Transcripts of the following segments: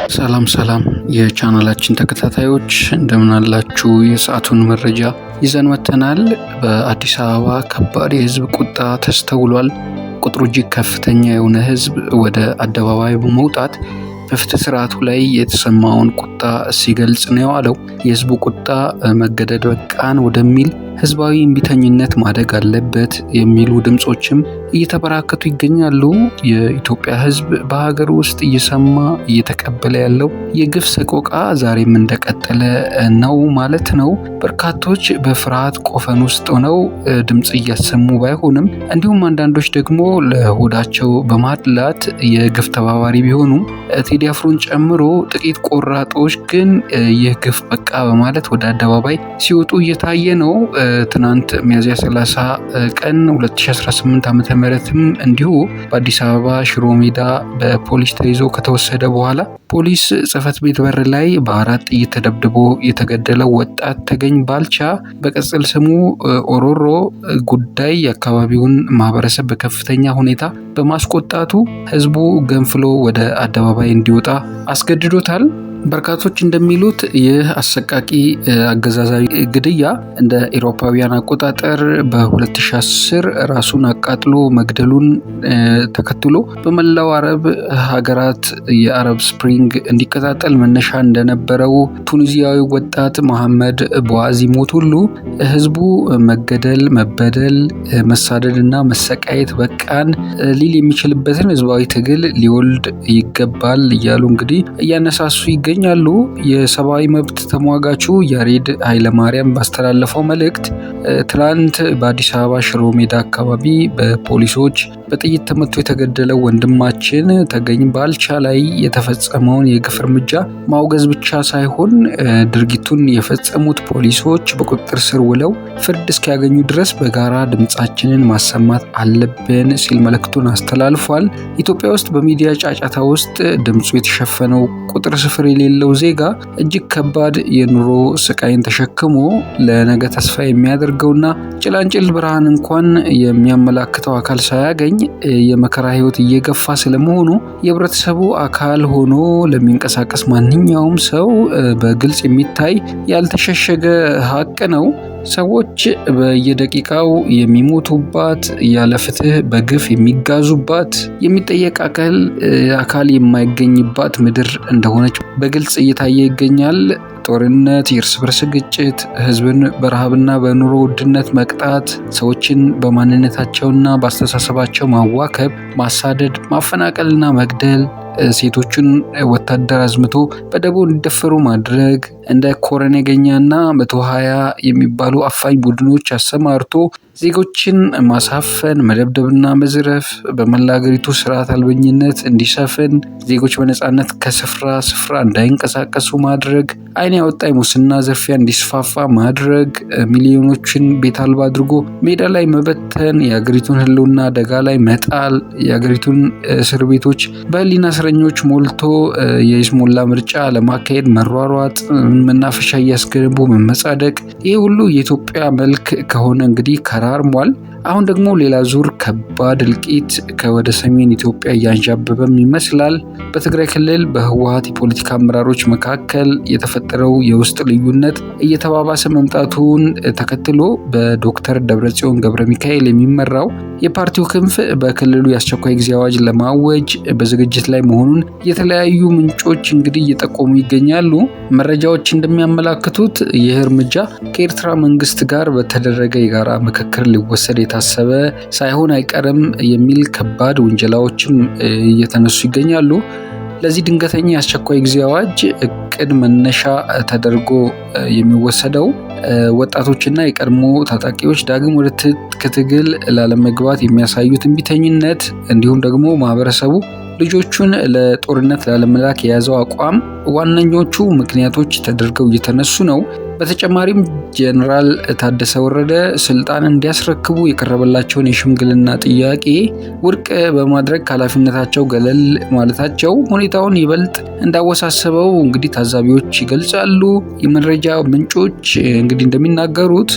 ሰላም የቻናላችን ተከታታዮች እንደምን አላችሁ? የሰዓቱን መረጃ ይዘን መጥተናል። በአዲስ አበባ ከባድ የህዝብ ቁጣ ተስተውሏል። ቁጥሩ እጅግ ከፍተኛ የሆነ ህዝብ ወደ አደባባይ በመውጣት በፍትህ ስርዓቱ ላይ የተሰማውን ቁጣ ሲገልጽ ነው የዋለው። የህዝቡ ቁጣ መገደድ በቃን ወደሚል ህዝባዊ እምቢተኝነት ማደግ አለበት የሚሉ ድምጾችም እየተበራከቱ ይገኛሉ። የኢትዮጵያ ህዝብ በሀገር ውስጥ እየሰማ እየተቀበለ ያለው የግፍ ሰቆቃ ዛሬም እንደቀጠለ ነው ማለት ነው። በርካቶች በፍርሃት ቆፈን ውስጥ ሆነው ድምጽ እያሰሙ ባይሆንም፣ እንዲሁም አንዳንዶች ደግሞ ለሆዳቸው በማድላት የግፍ ተባባሪ ቢሆኑም ቴዲ አፍሮን ጨምሮ ጥቂት ቆራጦች ግን ይህ ግፍ በቃ በማለት ወደ አደባባይ ሲወጡ እየታየ ነው። ትናንት ሚያዝያ 30 ቀን 2018 ዓ.ም እንዲሁ በአዲስ አበባ ሽሮ ሜዳ በፖሊስ ተይዞ ከተወሰደ በኋላ ፖሊስ ጽሕፈት ቤት በር ላይ በ4 ጥይት ተደብድቦ የተገደለው ወጣት ተገኝ ባልቻ በቅጽል ስሙ ኦሮሮ ጉዳይ የአካባቢውን ማህበረሰብ በከፍተኛ ሁኔታ በማስቆጣቱ ህዝቡ ገንፍሎ ወደ አደባባይ እንዲወጣ አስገድዶታል። በርካቶች እንደሚሉት ይህ አሰቃቂ አገዛዛዊ ግድያ እንደ አውሮፓውያን አቆጣጠር በ2010 ራሱን አቃጥሎ መግደሉን ተከትሎ በመላው አረብ ሀገራት የአረብ ስፕሪንግ እንዲቀጣጠል መነሻ እንደነበረው ቱኒዚያዊ ወጣት መሐመድ በዋዚ ሞት ሁሉ ህዝቡ መገደል፣ መበደል፣ መሳደድ እና መሰቃየት በቃን ሊል የሚችልበትን ህዝባዊ ትግል ሊወልድ ይገባል እያሉ እንግዲህ እያነሳሱ ይገኛሉ። የሰብአዊ መብት ተሟጋቹ ያሬድ ኃይለማርያም ባስተላለፈው መልእክት ትናንት በአዲስ አበባ ሽሮ ሜዳ አካባቢ በፖሊሶች በጥይት ተመቶ የተገደለው ወንድማችን ተገኝ ባልቻ ላይ የተፈጸመውን የግፍ እርምጃ ማውገዝ ብቻ ሳይሆን ድርጊቱን የፈጸሙት ፖሊሶች በቁጥጥር ስር ውለው ፍርድ እስኪያገኙ ድረስ በጋራ ድምጻችንን ማሰማት አለብን ሲል መልእክቱን አስተላልፏል። ኢትዮጵያ ውስጥ በሚዲያ ጫጫታ ውስጥ ድምጹ የተሸፈነው ቁጥር ስፍር የሌለው ዜጋ እጅግ ከባድ የኑሮ ስቃይን ተሸክሞ ለነገ ተስፋ የሚያደርገውና ጭላንጭል ብርሃን እንኳን የሚያመላክተው አካል ሳያገኝ የመከራ ህይወት እየገፋ ስለመሆኑ የህብረተሰቡ አካል ሆኖ ለሚንቀሳቀስ ማንኛውም ሰው በግልጽ የሚታይ ያልተሸሸገ ሀቅ ነው። ሰዎች በየደቂቃው የሚሞቱባት፣ ያለ ፍትህ በግፍ የሚጋዙባት፣ የሚጠየቅ አካል የማይገኝባት ምድር እንደሆነች በግልጽ እየታየ ይገኛል። ጦርነት፣ የእርስ በርስ ግጭት፣ ህዝብን በረሃብና በኑሮ ውድነት መቅጣት፣ ሰዎችን በማንነታቸውና በአስተሳሰባቸው ማዋከብ፣ ማሳደድ፣ ማፈናቀልና መግደል፣ ሴቶችን ወታደር አዝምቶ በደቦ እንዲደፈሩ ማድረግ፣ እንደ ኮረኔገኛና 120 የሚባሉ አፋኝ ቡድኖች አሰማርቶ ዜጎችን ማሳፈን፣ መደብደብና መዝረፍ፣ በመላ ሀገሪቱ ስርዓት አልበኝነት እንዲሰፍን፣ ዜጎች በነፃነት ከስፍራ ስፍራ እንዳይንቀሳቀሱ ማድረግ፣ ዓይን ያወጣ የሙስና ዝርፊያ እንዲስፋፋ ማድረግ፣ ሚሊዮኖችን ቤት አልባ አድርጎ ሜዳ ላይ መበተን፣ የሀገሪቱን ህልውና አደጋ ላይ መጣል፣ የሀገሪቱን እስር ቤቶች በህሊና እስረኞች ሞልቶ የይስሙላ ምርጫ ለማካሄድ መሯሯጥ፣ መናፈሻ እያስገነቡ መመጻደቅ፣ ይህ ሁሉ የኢትዮጵያ መልክ ከሆነ እንግዲህ ከራርሟል። አሁን ደግሞ ሌላ ዙር ከባድ እልቂት ከወደ ሰሜን ኢትዮጵያ እያንዣበበም ይመስላል። በትግራይ ክልል በህወሓት የፖለቲካ አመራሮች መካከል የተፈጠረው የውስጥ ልዩነት እየተባባሰ መምጣቱን ተከትሎ በዶክተር ደብረጽዮን ገብረ ሚካኤል የሚመራው የፓርቲው ክንፍ በክልሉ የአስቸኳይ ጊዜ አዋጅ ለማወጅ በዝግጅት ላይ መሆኑን የተለያዩ ምንጮች እንግዲህ እየጠቆሙ ይገኛሉ። መረጃዎች እንደሚያመላክቱት ይህ እርምጃ ከኤርትራ መንግስት ጋር በተደረገ የጋራ ምክክር ሊወሰድ የታሰበ ሳይሆን አይቀርም የሚል ከባድ ውንጀላዎችም እየተነሱ ይገኛሉ። ለዚህ ድንገተኛ የአስቸኳይ ጊዜ አዋጅ እቅድ መነሻ ተደርጎ የሚወሰደው ወጣቶችና የቀድሞ ታጣቂዎች ዳግም ወደ ትጥቅ ትግል ላለመግባት የሚያሳዩት እምቢተኝነት እንዲሁም ደግሞ ማህበረሰቡ ልጆቹን ለጦርነት ላለመላክ የያዘው አቋም ዋነኞቹ ምክንያቶች ተደርገው እየተነሱ ነው። በተጨማሪም ጀነራል ታደሰ ወረደ ስልጣን እንዲያስረክቡ የቀረበላቸውን የሽምግልና ጥያቄ ውድቅ በማድረግ ከኃላፊነታቸው ገለል ማለታቸው ሁኔታውን ይበልጥ እንዳወሳሰበው እንግዲህ ታዛቢዎች ይገልጻሉ። የመረጃ ምንጮች እንግዲህ እንደሚናገሩት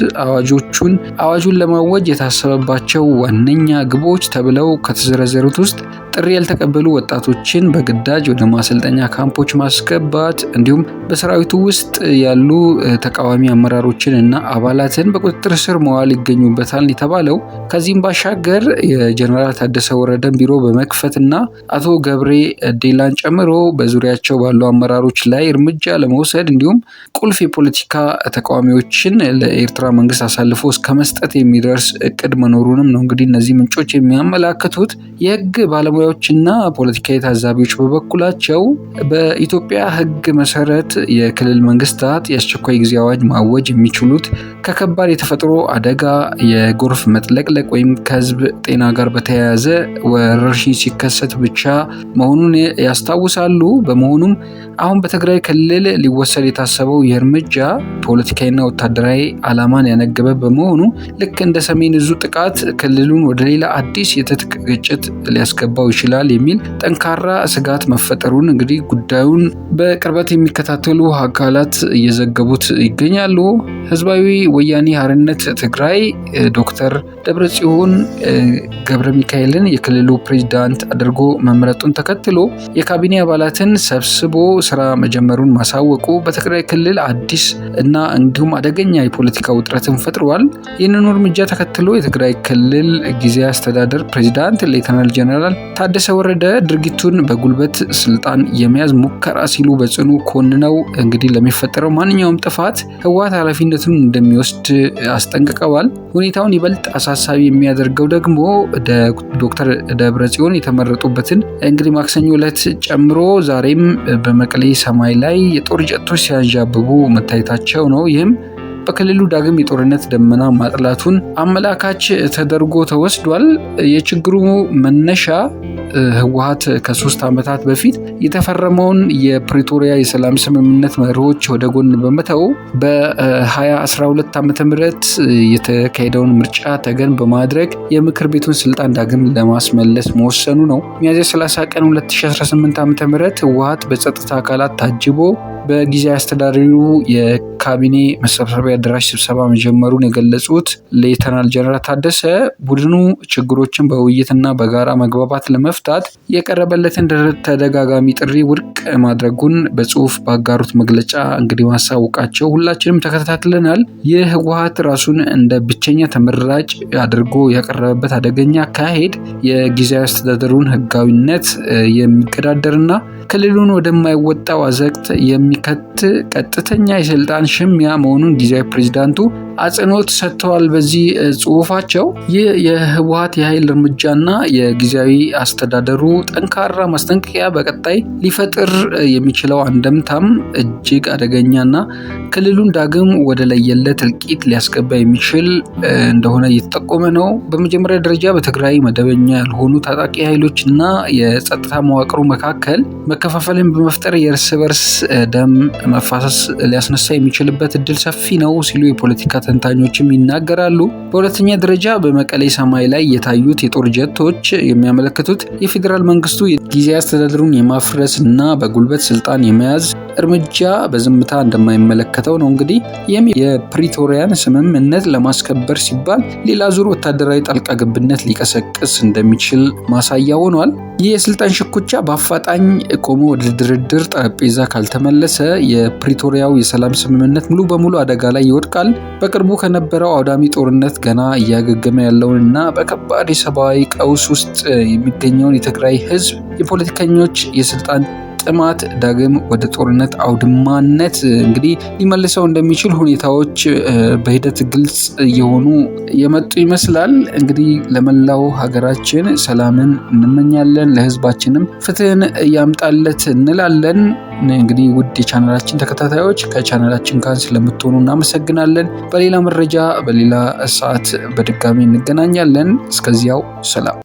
አዋጁን ለማወጅ የታሰበባቸው ዋነኛ ግቦች ተብለው ከተዘረዘሩት ውስጥ ጥሪ ያልተቀበሉ ወጣቶችን በግዳጅ ወደ ማሰልጠኛ ካምፖች ማስገባት እንዲሁም በሰራዊቱ ውስጥ ያሉ ተቃዋሚ አመራሮችን እና አባላትን በቁጥጥር ስር መዋል ይገኙበታል የተባለው። ከዚህም ባሻገር የጀነራል ታደሰ ወረደን ቢሮ በመክፈትና አቶ ገብሬ ዴላን ጨምሮ በዙሪያቸው ባሉ አመራሮች ላይ እርምጃ ለመውሰድ እንዲሁም ቁልፍ የፖለቲካ ተቃዋሚዎችን ለኤርትራ መንግስት አሳልፎ እስከ መስጠት የሚደርስ እቅድ መኖሩንም ነው እንግዲህ እነዚህ ምንጮች የሚያመላክቱት። የህግ ባለሙያዎችና ፖለቲካዊ ታዛቢዎች በበኩላቸው በኢትዮጵያ ህግ መሰረት የክልል መንግስታት የአስቸኳይ ጊዜ አዋጅ ማወጅ የሚችሉት ከከባድ የተፈጥሮ አደጋ፣ የጎርፍ መጥለቅለቅ ወይም ከህዝብ ጤና ጋር በተያያዘ ወረርሽኝ ሲከሰት ብቻ መሆኑን ያስታውሳሉ። በመሆኑም አሁን በትግራይ ክልል ሊወሰድ የታሰበው ይህ እርምጃ ፖለቲካዊና ወታደራዊ ዓላማን ያነገበ በመሆኑ ልክ እንደ ሰሜን እዙ ጥቃት ክልሉን ወደ ሌላ አዲስ የትጥቅ ግጭት ሊያስገባው ይችላል የሚል ጠንካራ ስጋት መፈጠሩን እንግዲህ ጉዳዩን በቅርበት የሚከታተሉ አካላት እየዘገቡት ይገኛሉ። ህዝባዊ ወያኔ ሓርነት ትግራይ ዶክተር ደብረጽዮን ገብረ ሚካኤልን የክልሉ ፕሬዝዳንት አድርጎ መምረጡን ተከትሎ የካቢኔ አባላትን ሰብስቦ ስራ መጀመሩን ማሳወቁ በትግራይ ክልል አዲስ እና እንዲሁም አደገኛ የፖለቲካ ውጥረትን ፈጥሯል። ይህንን እርምጃ ተከትሎ የትግራይ ክልል ጊዜያዊ አስተዳደር ፕሬዝዳንት ሌተናል ጀነራል ታደሰ ወረደ ድርጊቱን በጉልበት ስልጣን የመያዝ ሙከራ ሲሉ በጽኑ ኮንነው እንግዲህ ለሚፈጠረው ማንኛውም ጥፋት ህወሓት ኃላፊነቱን እንደሚወስድ አስጠንቅቀዋል። ሁኔታውን ይበልጥ አሳሳቢ የሚያደርገው ደግሞ ዶክተር ደብረጽዮን የተመረጡበትን እንግዲህ ማክሰኞ ዕለት ጨምሮ ዛሬም በመቀሌ ሰማይ ላይ የጦር ጀቶች ሲያንዣብቡ መታየታቸው ነው። ይህም በክልሉ ዳግም የጦርነት ደመና ማጥላቱን አመላካች ተደርጎ ተወስዷል። የችግሩ መነሻ ህወሓት ከ3 ዓመታት በፊት የተፈረመውን የፕሪቶሪያ የሰላም ስምምነት መርሆች ወደ ጎን በመተው በ2012 ዓ.ም የተካሄደውን ምርጫ ተገን በማድረግ የምክር ቤቱን ስልጣን ዳግም ለማስመለስ መወሰኑ ነው። ሚያዝያ 30 ቀን 2018 ዓ.ም ህወሓት በጸጥታ አካላት ታጅቦ በጊዜያዊ አስተዳደሩ የካቢኔ መሰብሰቢያ አዳራሽ ስብሰባ መጀመሩን የገለጹት ሌተናል ጀነራል ታደሰ ቡድኑ ችግሮችን በውይይትና በጋራ መግባባት ለመፍታት የቀረበለትን ተደጋጋሚ ጥሪ ውድቅ ማድረጉን በጽሁፍ ባጋሩት መግለጫ እንግዲህ ማሳወቃቸው ሁላችንም ተከታትለናል። ይህ ህወሓት ራሱን እንደ ብቸኛ ተመራጭ አድርጎ ያቀረበበት አደገኛ አካሄድ የጊዜያዊ አስተዳደሩን ህጋዊነት የሚገዳደርና ክልሉን ወደማይወጣው አዘቅት የሚከት ቀጥተኛ የስልጣን ሽሚያ መሆኑን ጊዜያዊ ፕሬዝዳንቱ አጽንኦት ሰጥተዋል። በዚህ ጽሁፋቸው ይህ የህወሓት የኃይል እርምጃና የጊዜያዊ አስተዳደሩ ጠንካራ ማስጠንቀቂያ በቀጣይ ሊፈጥር የሚችለው አንደምታም እጅግ አደገኛና ክልሉን ዳግም ወደ ለየለት እልቂት ሊያስገባ የሚችል እንደሆነ እየተጠቆመ ነው። በመጀመሪያ ደረጃ በትግራይ መደበኛ ያልሆኑ ታጣቂ ኃይሎችና የጸጥታ መዋቅሩ መካከል መከፋፈልን በመፍጠር የእርስ በርስ ደም መፋሰስ ሊያስነሳ የሚችልበት እድል ሰፊ ነው ሲሉ የፖለቲካ ተንታኞችም ይናገራሉ። በሁለተኛ ደረጃ በመቀሌ ሰማይ ላይ የታዩት የጦር ጀቶች የሚያመለክቱት የፌዴራል መንግስቱ ጊዜያዊ አስተዳደሩን የማፍረስ እና በጉልበት ስልጣን የመያዝ እርምጃ በዝምታ እንደማይመለከተው ነው። እንግዲህ ይህም የፕሪቶሪያን ስምምነት ለማስከበር ሲባል ሌላ ዙር ወታደራዊ ጣልቃ ገብነት ሊቀሰቅስ እንደሚችል ማሳያ ሆኗል። ይህ የስልጣን ሽኩቻ በአፋጣኝ ቆሞ ወደ ድርድር ጠረጴዛ ካልተመለሰ የፕሪቶሪያው የሰላም ስምምነት ሙሉ በሙሉ አደጋ ላይ ይወድቃል። በቅርቡ ከነበረው አውዳሚ ጦርነት ገና እያገገመ ያለውንና በከባድ የሰብአዊ ቀውስ ውስጥ የሚገኘውን የትግራይ ህዝብ የፖለቲከኞች የስልጣን ጥማት ዳግም ወደ ጦርነት አውድማነት እንግዲህ ሊመልሰው እንደሚችል ሁኔታዎች በሂደት ግልጽ እየሆኑ የመጡ ይመስላል። እንግዲህ ለመላው ሀገራችን ሰላምን እንመኛለን፣ ለህዝባችንም ፍትህን ያምጣለት እንላለን። እንግዲህ ውድ የቻናላችን ተከታታዮች ከቻናላችን ጋር ስለምትሆኑ እናመሰግናለን። በሌላ መረጃ በሌላ ሰዓት በድጋሚ እንገናኛለን። እስከዚያው ሰላም።